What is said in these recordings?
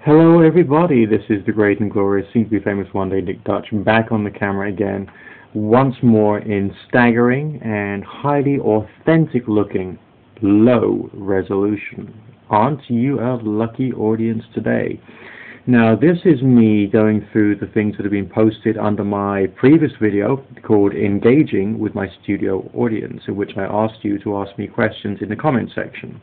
Hello everybody, this is the great and glorious, soon to be famous one day, Nick Dutch, back on the camera again, once more in staggering and highly authentic looking, low resolution. Aren't you a lucky audience today? Now this is me going through the things that have been posted under my previous video called Engaging with My Studio Audience, in which I asked you to ask me questions in the comment section.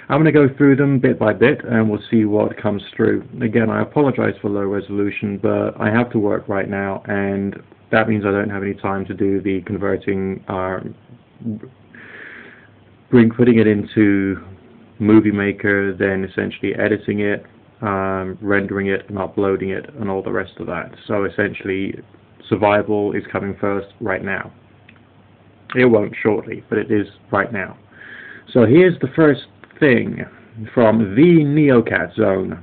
I'm going to go through them bit by bit and we'll see what comes through. Again, I apologize for low resolution, but I have to work right now and that means I don't have any time to do the converting, putting it into Movie Maker, then essentially editing it, rendering it and uploading it and all the rest of that. So essentially survival is coming first right now. It won't shortly, but it is right now. So here's the first thing from the Neocat Zone.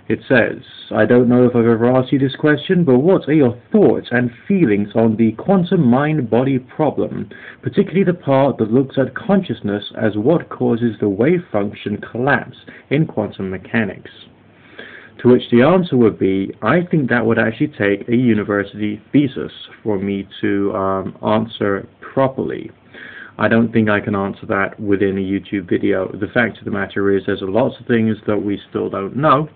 It says, I don't know if I've ever asked you this question, but what are your thoughts and feelings on the quantum mind-body problem, particularly the part that looks at consciousness as what causes the wave function collapse in quantum mechanics? To which the answer would be, I think that would actually take a university thesis for me to answer properly. I don't think I can answer that within a YouTube video. The fact of the matter is there's lots of things that we still don't know,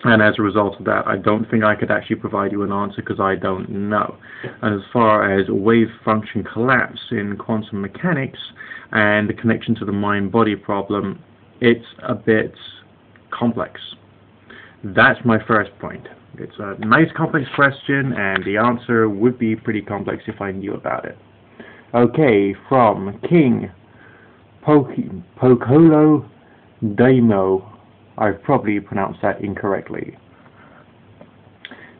and as a result of that I don't think I could actually provide you an answer because I don't know. And as far as wave function collapse in quantum mechanics and the connection to the mind-body problem, it's a bit complex. That's my first point. It's a nice complex question and the answer would be pretty complex if I knew about it. Okay, from King Pocolo Daimo. I've probably pronounced that incorrectly.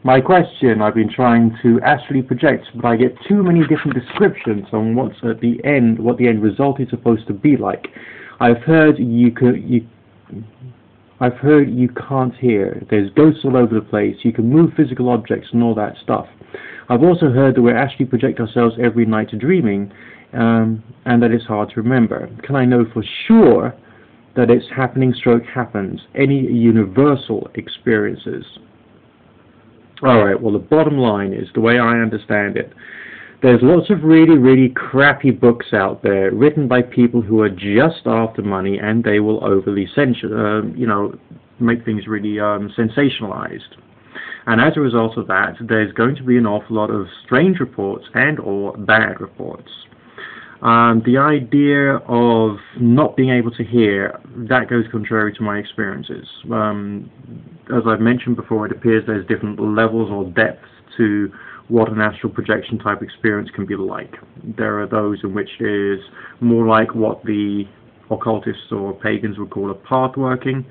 My question, I've been trying to astrally project, but I get too many different descriptions on what's at the end, what the end result is supposed to be like. I've heard you can't hear. There's ghosts all over the place. You can move physical objects and all that stuff. I've also heard that we actually project ourselves every night dreaming, and that it's hard to remember. Can I know for sure that it's happening stroke happens? Any universal experiences? Alright, well the bottom line is, the way I understand it, there's lots of really crappy books out there written by people who are just after money, and they will overly make things really sensationalized. And as a result of that, there's going to be an awful lot of strange reports and or bad reports. The idea of not being able to hear, that goes contrary to my experiences. As I've mentioned before, it appears there's different levels or depths to what an astral projection type experience can be like. There are those in which it is more like what the occultists or pagans would call a path working,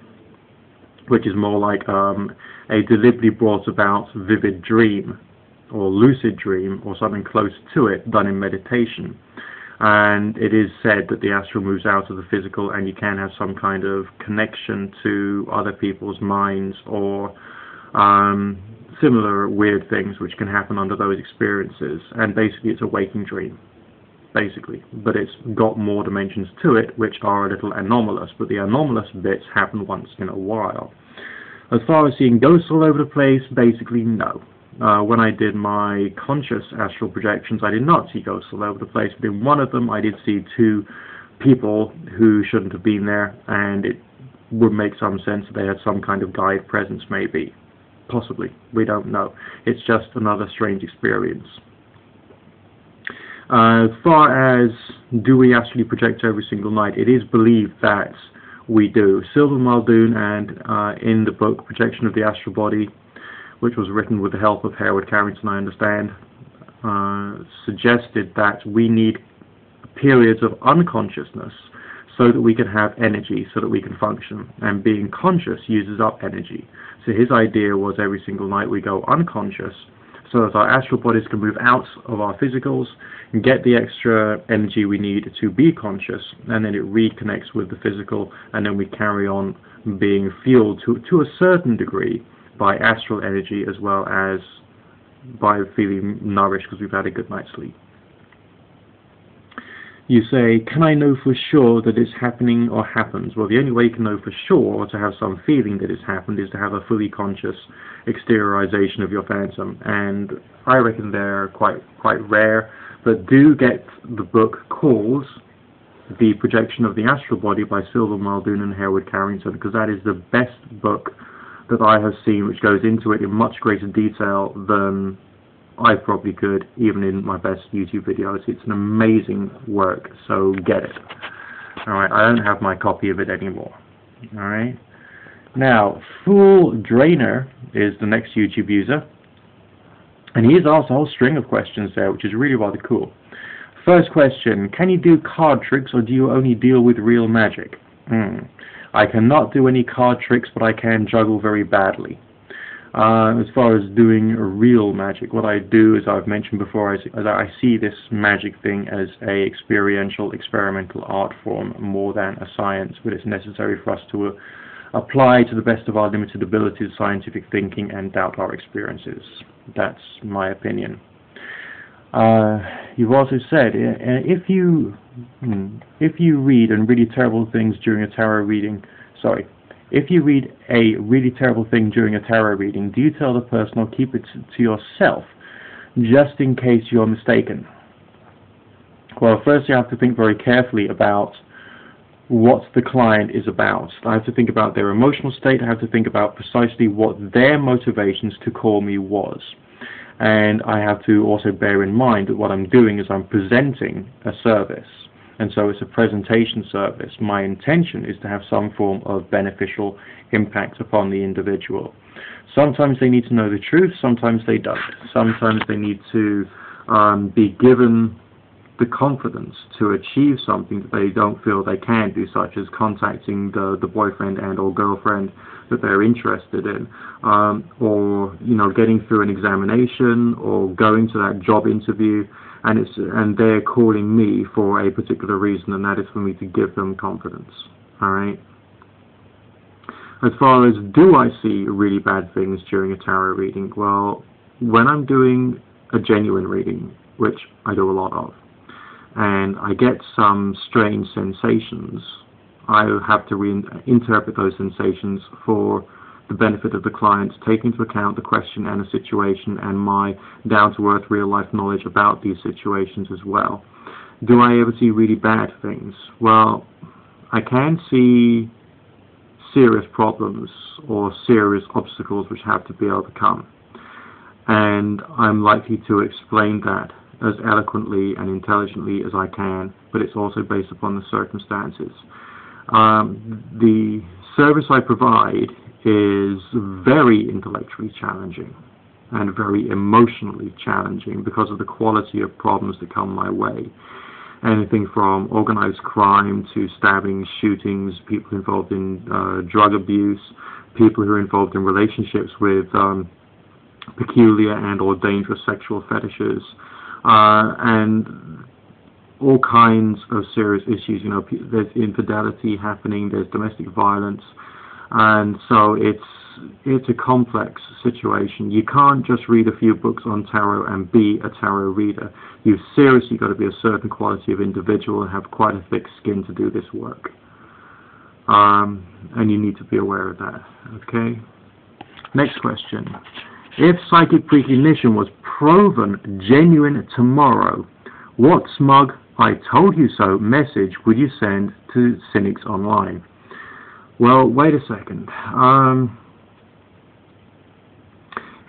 which is more like a deliberately brought about vivid dream or lucid dream or something close to it done in meditation. And it is said that the astral moves out of the physical and you can have some kind of connection to other people's minds or similar weird things which can happen under those experiences. And basically it's a waking dream, basically, but it's got more dimensions to it which are a little anomalous, but the anomalous bits happen once in a while. As far as seeing ghosts all over the place, basically no. When I did my conscious astral projections, I did not see ghosts all over the place, but in one of them I did see two people who shouldn't have been there, and it would make some sense that they had some kind of guide presence, maybe. Possibly. We don't know. It's just another strange experience. As far as do we actually project every single night, it is believed that we do. Sylvan Muldoon, and in the book Projection of the Astral Body, which was written with the help of Hereward Carrington, I understand, suggested that we need periods of unconsciousness so that we can have energy, so that we can function, and being conscious uses up energy. So his idea was every single night we go unconscious so that our astral bodies can move out of our physicals and get the extra energy we need to be conscious, and then it reconnects with the physical, and then we carry on being fueled to a certain degree by astral energy as well as by feeling nourished because we've had a good night's sleep. You say, can I know for sure that it's happening or happens? Well, the only way you can know for sure, or to have some feeling that it's happened, is to have a fully conscious exteriorization of your phantom. And I reckon they're quite rare, but do get the book called The Projection of the Astral Body by Sylvan Muldoon and Hereward Carrington, because that is the best book that I have seen, which goes into it in much greater detail than I probably could, even in my best YouTube videos. It's an amazing work, so get it. Alright, I don't have my copy of it anymore. Alright. Now, Fool Drainer is the next YouTube user, and he's asked a whole string of questions there, which is really rather cool. First question, can you do card tricks, or do you only deal with real magic? I cannot do any card tricks, but I can juggle very badly. As far as doing real magic, what I do, as I've mentioned before, I see this magic thing as a experiential, experimental art form more than a science, but it's necessary for us to apply to the best of our limited abilities scientific thinking and doubt our experiences. That's my opinion. You've also said, if you read and really terrible things during a tarot reading, if you read a really terrible thing during a tarot reading, do you tell the person or keep it to yourself, just in case you're mistaken? Well, first you have to think very carefully about what the client is about. I have to think about their emotional state. I have to think about precisely what their motivations to call me was. And I have to also bear in mind that what I'm doing is I'm presenting a service. And so it's a presentation service. My intention is to have some form of beneficial impact upon the individual. Sometimes they need to know the truth, sometimes they don't. Sometimes they need to be given the confidence to achieve something that they don't feel they can do, such as contacting the boyfriend and or girlfriend that they're interested in, or getting through an examination, or going to that job interview, and they're calling me for a particular reason, and that is for me to give them confidence. Alright? As far as do I see really bad things during a tarot reading, well, when I'm doing a genuine reading, which I do a lot of, and I get some strange sensations, I have to reinterpret those sensations for the benefit of the client, take into account the question and the situation and my down-to-earth real-life knowledge about these situations as well. Do I ever see really bad things? Well, I can see serious problems or serious obstacles which have to be overcome. And I'm likely to explain that as eloquently and intelligently as I can, but it's also based upon the circumstances. The service I provide is very intellectually challenging and very emotionally challenging because of the quality of problems that come my way. Anything from organized crime to stabbings, shootings, people involved in drug abuse, people who are involved in relationships with peculiar and or dangerous sexual fetishes, and all kinds of serious issues. There's infidelity happening, there's domestic violence, and so it's a complex situation. You can't just read a few books on tarot and be a tarot reader. You've seriously got to be a certain quality of individual and have quite a thick skin to do this work. And you need to be aware of that. Okay? Next question. If psychic precognition was proven genuine tomorrow, what smug "I told you so" message would you send to cynics online? Well, wait a second.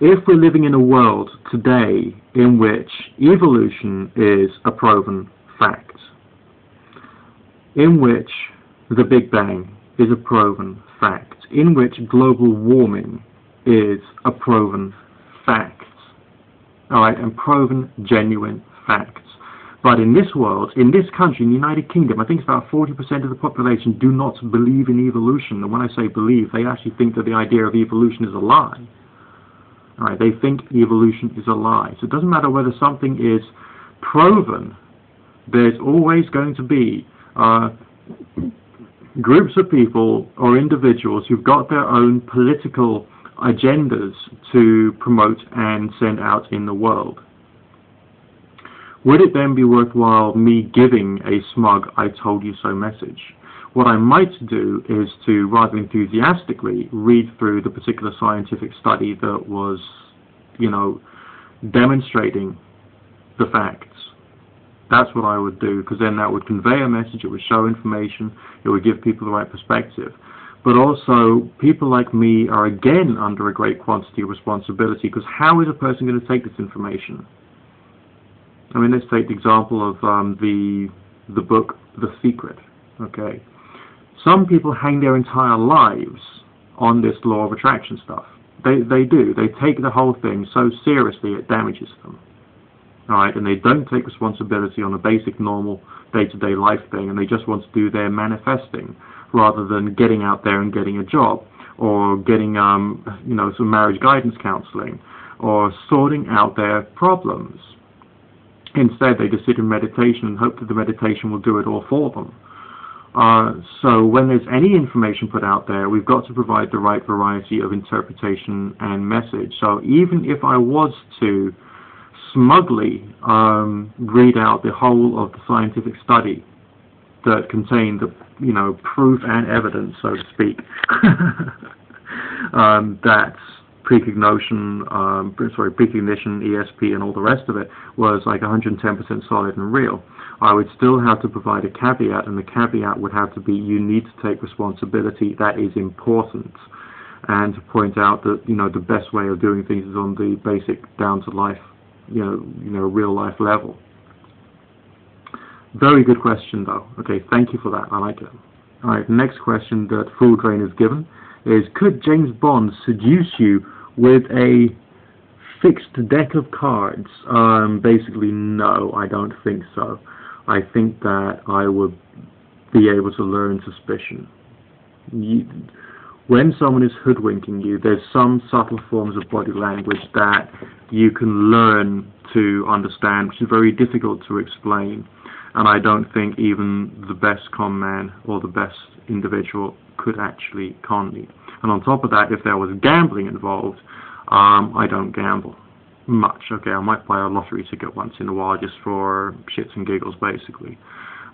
If we're living in a world today in which evolution is a proven fact, in which the Big Bang is a proven fact, in which global warming is a proven fact, alright, and proven genuine facts. But in this world, in this country, in the United Kingdom, I think it's about 40% of the population do not believe in evolution. And when I say believe, they actually think that the idea of evolution is a lie. All right, they think evolution is a lie. So it doesn't matter whether something is proven. There's always going to be groups of people or individuals who've got their own political agendas to promote and send out in the world. would it then be worthwhile me giving a smug "I told you so" message? What I might do is to rather enthusiastically read through the particular scientific study that was, demonstrating the facts. That's what I would do, because then that would convey a message, it would show information, it would give people the right perspective. But also, people like me are again under a great quantity of responsibility, because how is a person going to take this information? I mean, let's take the example of the book The Secret. Okay, some people hang their entire lives on this law of attraction stuff. They do. They take the whole thing so seriously it damages them. Alright, and they don't take responsibility on a basic, normal, day-to-day life thing, and they just want to do their manifesting rather than getting out there and getting a job, or getting, some marriage guidance counseling, or sorting out their problems. Instead, they just sit in meditation and hope that the meditation will do it all for them. So when there's any information put out there, we've got to provide the right variety of interpretation and message. So even if I was to smugly read out the whole of the scientific study that contained the proof and evidence, so to speak, that precognition, ESP, and all the rest of it was like 110% solid and real, I would still have to provide a caveat, and the caveat would have to be you need to take responsibility. That is important, and to point out that the best way of doing things is on the basic, down to life, real life level. Very good question, though. Okay, thank you for that. I like it. All right, next question that Full Drain is given is: could James Bond seduce you with a fixed deck of cards? Basically, no, I don't think so. I think that I would be able to learn suspicion. When someone is hoodwinking you, there's some subtle forms of body language that you can learn to understand, which is very difficult to explain. And I don't think even the best con man or the best individual could actually con me. And on top of that, if there was gambling involved, I don't gamble much. Okay, I might buy a lottery ticket once in a while just for shits and giggles, basically.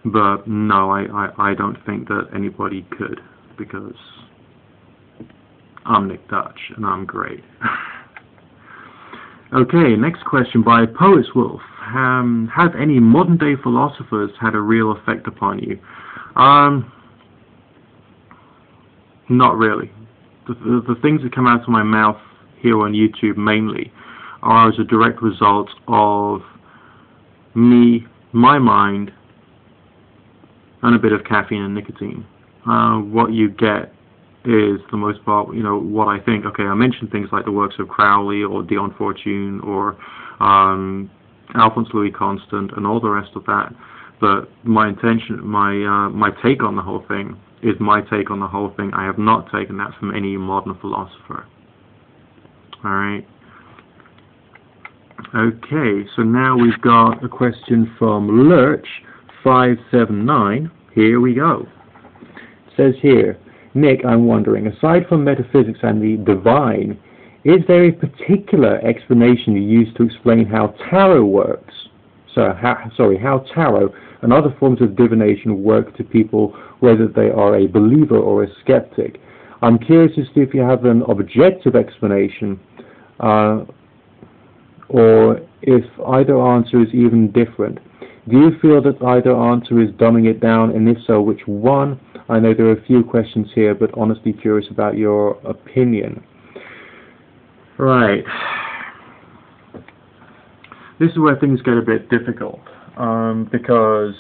But no, I don't think that anybody could, because I'm Nick Dutch and I'm great. Okay, next question by Poets Wolf. Have any modern day philosophers had a real effect upon you? Not really. The things that come out of my mouth here on YouTube mainly are as a direct result of me, my mind, and a bit of caffeine and nicotine. What you get is, the most part, what I think. Okay, I mentioned things like the works of Crowley or Dion Fortune or Alphonse Louis Constant and all the rest of that. But my intention, my take on the whole thing is my take on the whole thing. I have not taken that from any modern philosopher. Alright. Okay, so now we've got a question from Lurch579. Here we go. It says here: Nick, I'm wondering, aside from metaphysics and the divine, is there a particular explanation you use to explain how tarot works? How tarot and other forms of divination work to people, whether they are a believer or a skeptic. I'm curious as to if you have an objective explanation, or if either answer is even different. Do you feel that either answer is dumbing it down, and if so, which one? I know there are a few questions here, but honestly curious about your opinion. Right. This is where things get a bit difficult, because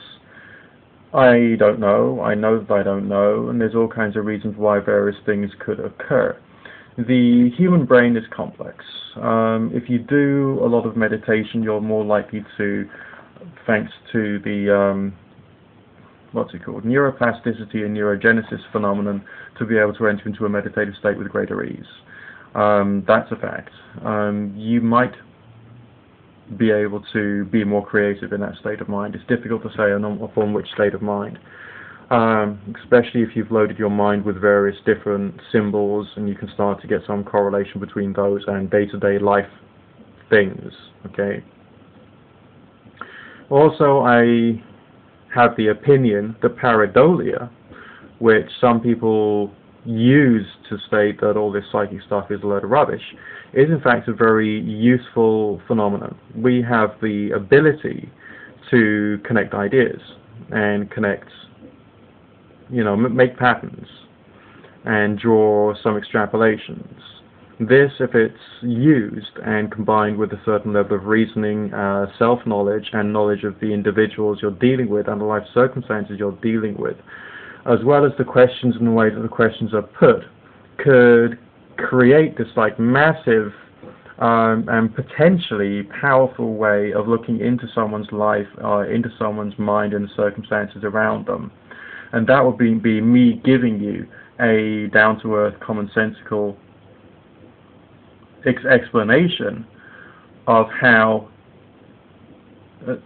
I don't know, I know that I don't know, and there's all kinds of reasons why various things could occur. The human brain is complex. If you do a lot of meditation, you're more likely to, thanks to the neuroplasticity and neurogenesis phenomenon, to be able to enter into a meditative state with greater ease. That's a fact. You might be able to be more creative in that state of mind. It's difficult to say upon which state of mind, especially if you've loaded your mind with various different symbols, and you can start to get some correlation between those and day-to-day life things. Okay. Also, I have the opinion that pareidolia, which some people use to state that all this psychic stuff is a load of rubbish, is in fact a very useful phenomenon. We have the ability to connect ideas and connect, make patterns and draw some extrapolations. This, if it's used and combined with a certain level of reasoning, self-knowledge, and knowledge of the individuals you're dealing with and the life circumstances you're dealing with, as well as the questions and the way that the questions are put, could create this massive and potentially powerful way of looking into someone's life, into someone's mind and the circumstances around them. And that would be me giving you a down-to-earth, commonsensical explanation of how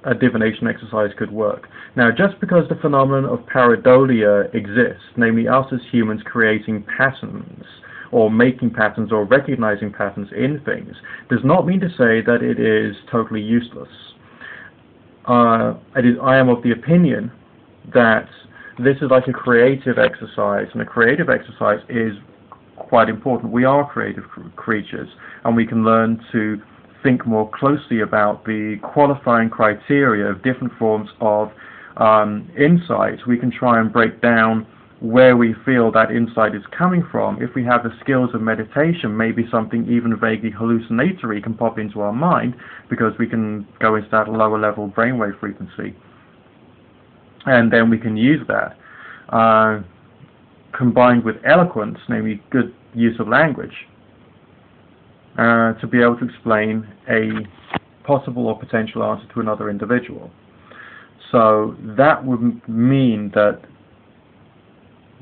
a divination exercise could work. Now, just because the phenomenon of pareidolia exists, namely us as humans creating patterns, or making patterns, or recognizing patterns in things, does not mean to say that it is totally useless. I am of the opinion that this is like a creative exercise, and a creative exercise is quite important. We are creative creatures, and we can learn to think more closely about the qualifying criteria of different forms of insight. We can try and break down where we feel that insight is coming from. If we have the skills of meditation, maybe something even vaguely hallucinatory can pop into our mind, because we can go into that lower level brainwave frequency, and then we can use that combined with eloquence, namely good use of language, to be able to explain a possible or potential answer to another individual. So that would mean that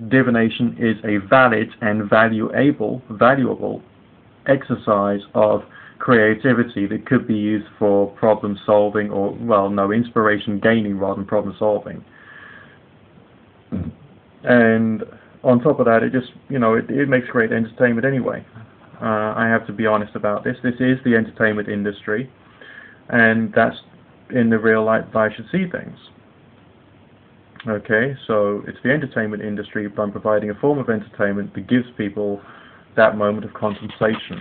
divination is a valid and valuable exercise of creativity that could be used for problem solving, or, well, no, inspiration gaining rather than problem solving. And on top of that, it just, it makes great entertainment anyway. I have to be honest about this. This is the entertainment industry, and that's in the real light that I should see things. Okay, so it's the entertainment industry, but I'm providing a form of entertainment that gives people that moment of contemplation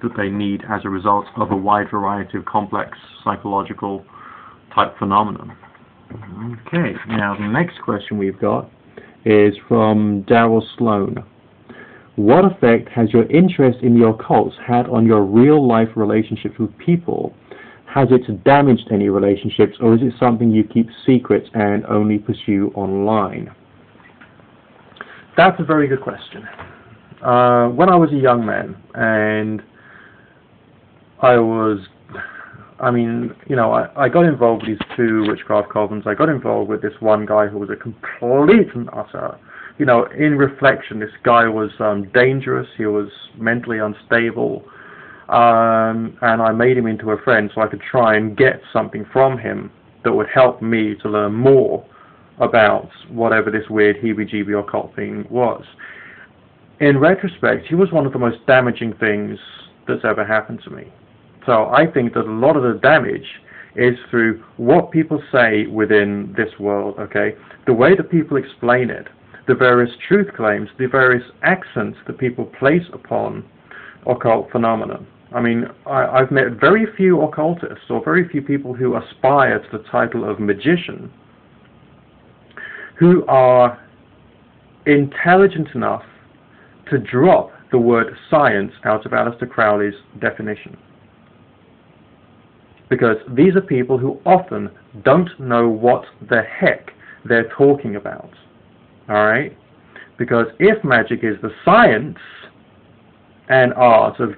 that they need as a result of a wide variety of complex psychological type phenomenon. Okay, now the next question we've got is from Daryl Sloan. What effect has your interest in the occult had on your real-life relationships with people? Has it damaged any relationships, or is it something you keep secret and only pursue online? That's a very good question. When I was a young man, and I got involved with these two witchcraft covens. I got involved with this one guy who was a complete and utter, in reflection, this guy was dangerous. He was mentally unstable. And I made him into a friend so I could try and get something from him that would help me to learn more about whatever this weird heebie-jeebie occult thing was. In retrospect, he was one of the most damaging things that's ever happened to me. So I think that a lot of the damage is through what people say within this world, okay? The way that people explain it, the various truth claims, the various accents that people place upon occult phenomena. I mean, I've met very few occultists, or very few people who aspire to the title of magician, who are intelligent enough to drop the word science out of Aleister Crowley's definition. Because these are people who often don't know what the heck they're talking about. Alright? Because if magic is the science and art of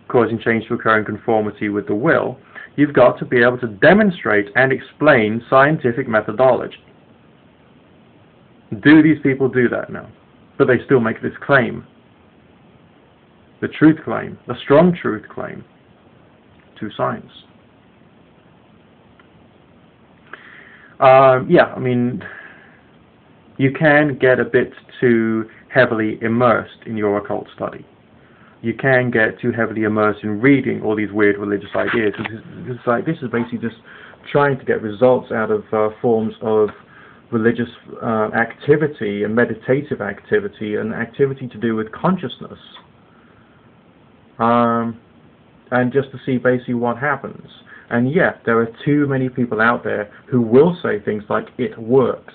causing change to occur in conformity with the will, you've got to be able to demonstrate and explain scientific methodology. Do these people do that now? But they still make this claim. The truth claim, a strong truth claim to science. Yeah, I mean, you can get a bit too heavily immersed in your occult study. You can get too heavily immersed in reading all these weird religious ideas. This is basically just trying to get results out of forms of religious activity and meditative activity and activity to do with consciousness, and just to see basically what happens. And yet, there are too many people out there who will say things like, it works,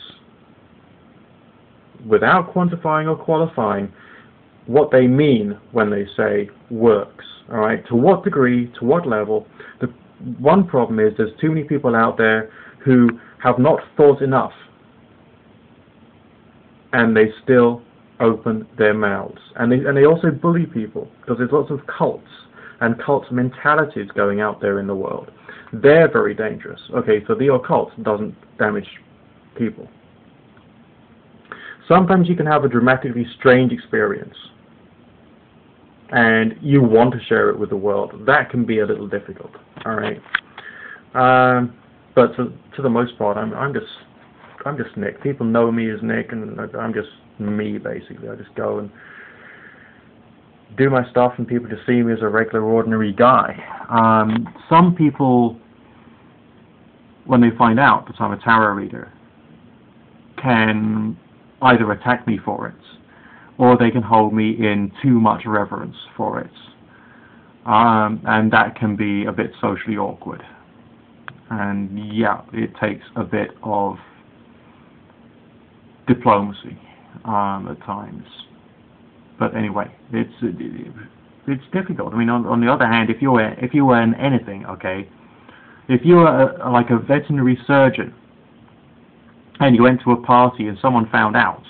without quantifying or qualifying what they mean when they say works. All right, to what degree, to what level? The one problem is there's too many people out there who have not thought enough, and they still open their mouths. And they also bully people, because there's lots of cults and cult mentalities going out there in the world. They're very dangerous. Okay, so the occult doesn't damage people. Sometimes you can have a dramatically strange experience, and you want to share it with the world. That can be a little difficult. All right, but to the most part, I'm just Nick. People know me as Nick, and I'm just me basically. I just go and do my stuff, and people just see me as a regular, ordinary guy. Some people, when they find out that I'm a tarot reader, can either attack me for it, or they can hold me in too much reverence for it. And that can be a bit socially awkward. And yeah, it takes a bit of diplomacy at times. But anyway, it's difficult. I mean, on the other hand, if you were in anything, okay, if you were like a veterinary surgeon and you went to a party and someone found out,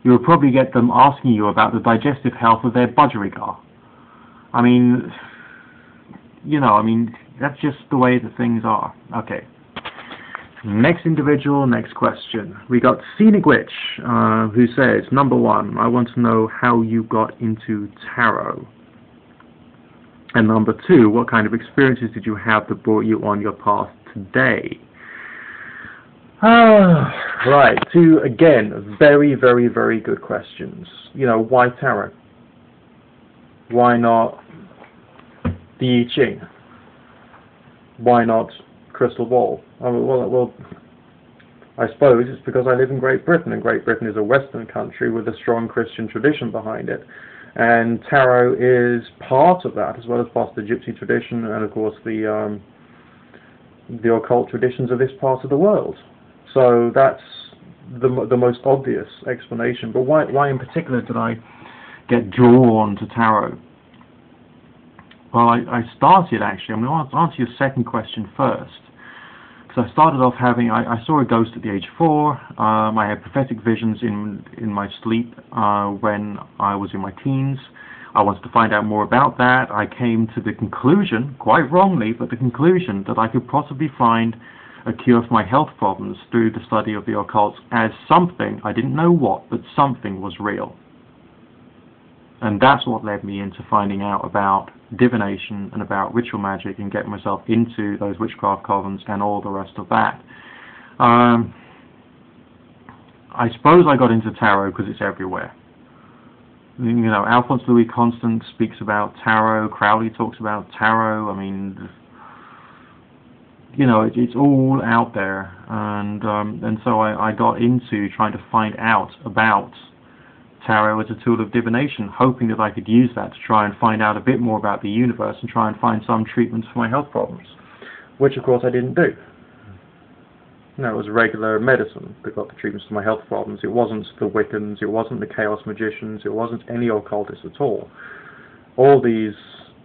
you would probably get them asking you about the digestive health of their budgerigar. I mean, you know, I mean, that's just the way that things are. Okay. Next individual, next question. We got Scenic Witch, who says, number 1, I want to know how you got into tarot. And number 2, what kind of experiences did you have that brought you on your path today? Right, 2, again, very, very, very good questions. You know, why tarot? Why not the I Ching? Why not crystal ball? Well, I suppose it's because I live in Great Britain, and Great Britain is a Western country with a strong Christian tradition behind it. And tarot is part of that, as well as part of the Gypsy tradition, and of course the occult traditions of this part of the world. So that's the most obvious explanation. But why in particular did I get drawn to tarot? Well, I started actually. I'm going to answer your second question first. Because I started off having, I saw a ghost at the age of 4. I had prophetic visions in my sleep when I was in my teens. I wanted to find out more about that. I came to the conclusion, quite wrongly, but the conclusion that I could possibly find a cure for my health problems through the study of the occult, as something, I didn't know what, but something was real. And that's what led me into finding out about divination and about ritual magic and getting myself into those witchcraft covens and all the rest of that. I suppose I got into tarot because it's everywhere. You know, Alphonse Louis Constant speaks about tarot, Crowley talks about tarot. I mean, you know, it's all out there, and so I got into trying to find out about tarot as a tool of divination, hoping that I could use that to try and find out a bit more about the universe and try and find some treatments for my health problems, which of course I didn't do. No, it was regular medicine that got the treatments for my health problems. It wasn't the Wiccans, it wasn't the Chaos Magicians, it wasn't any occultists at all. All these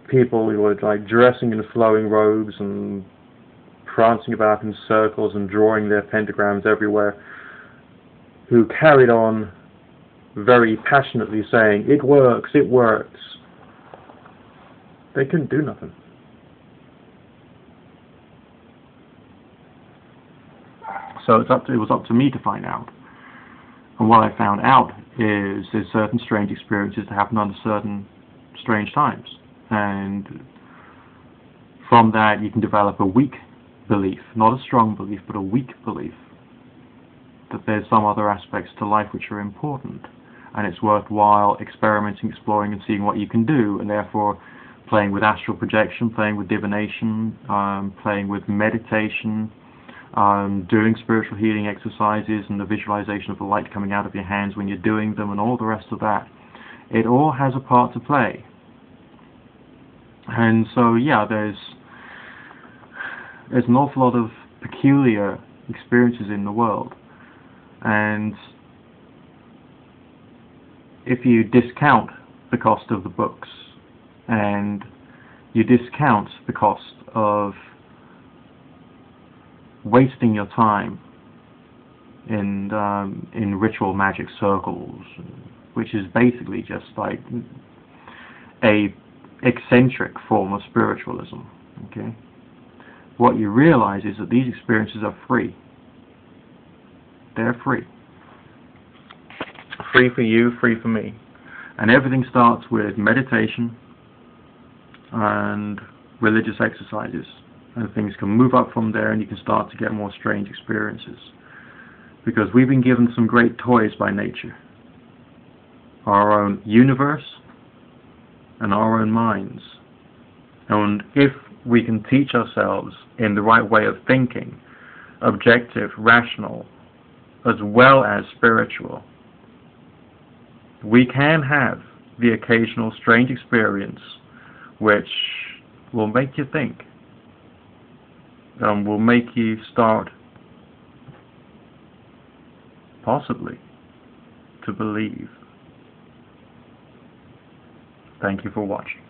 people who were like dressing in flowing robes and prancing about in circles and drawing their pentagrams everywhere, who carried on very passionately saying, it works, it works. They couldn't do nothing. So it was up to me to find out. And what I found out is there's certain strange experiences that happen under certain strange times. And from that you can develop a weak belief, not a strong belief, but a weak belief that there's some other aspects to life which are important, and it's worthwhile experimenting, exploring, and seeing what you can do, and therefore playing with astral projection, playing with divination, playing with meditation, doing spiritual healing exercises and the visualization of the light coming out of your hands when you're doing them and all the rest of that. It all has a part to play. And so, yeah, there's an awful lot of peculiar experiences in the world. And if you discount the cost of the books and you discount the cost of wasting your time in ritual magic circles, which is basically just like a eccentric form of spiritualism, okay? What you realize is that these experiences are free. They're free. Free for you, free for me. And everything starts with meditation and religious exercises. And things can move up from there, and you can start to get more strange experiences. Because we've been given some great toys by nature. Our own universe and our own minds. And if we can teach ourselves in the right way of thinking, objective, rational, as well as spiritual, we can have the occasional strange experience which will make you think, will make you start, possibly, to believe. Thank you for watching.